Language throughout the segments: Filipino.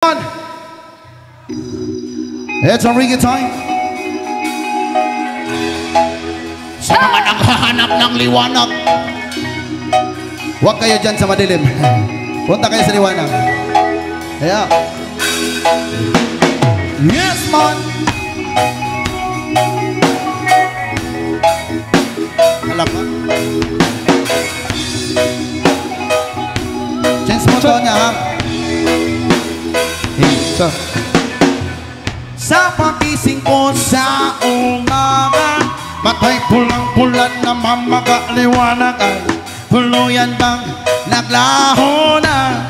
It's a reggae time. Sa mga naghahanap ng liwanag, huwag kayo dyan sa madilim. Punta kayo sa liwanag. Yeah. Yes, man. Alam mo? Chance mo to niya, ha? Sa pagising ko sa umaga, matay pulang-pulan na mamagaliwanag ay tuluyan bang naglaho na?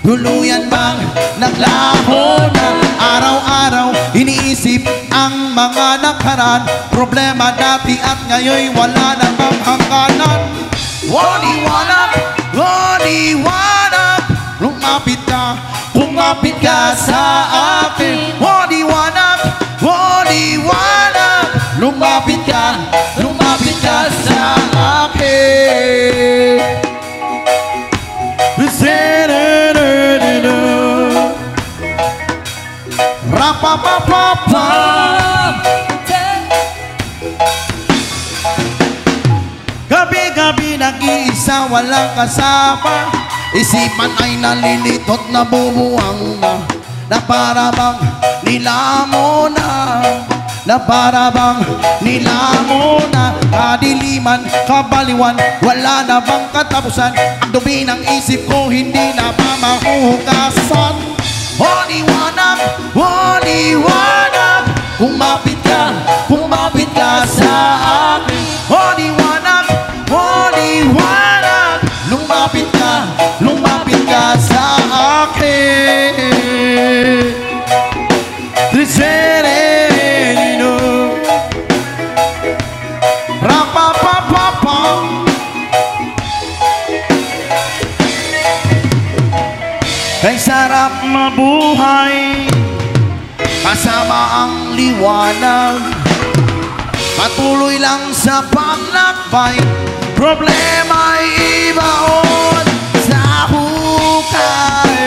Tuluyan bang naglaho na? Araw-araw iniisip ang mga nakaraan, problema dati at ngayon wala na bang hangganan. Waliwanag, waliwanag, lumapit ka sa akin. Waliwanag, waliwanag, lumapit ka sa akin. Rapapapapa. Gabi-gabi nag-iisa walang kasama, isipan ay nalilitot na bumuwang na para bang nilamo na para bang nilamo na. Kadiliman, kabaliwan, wala na bang katapusan, ang dumi ng isip ko hindi na mamahugasan. Waliwanag, waliwanag, kumapit ka sa akin. Waliwanag, waliwanag, lumapit ka sa akin. Trisereno, rapapapapa. Kay sarap mabuhay kasama ang liwanag, patuloy lang sa paglakbay, problema'y ibaon sa hukay.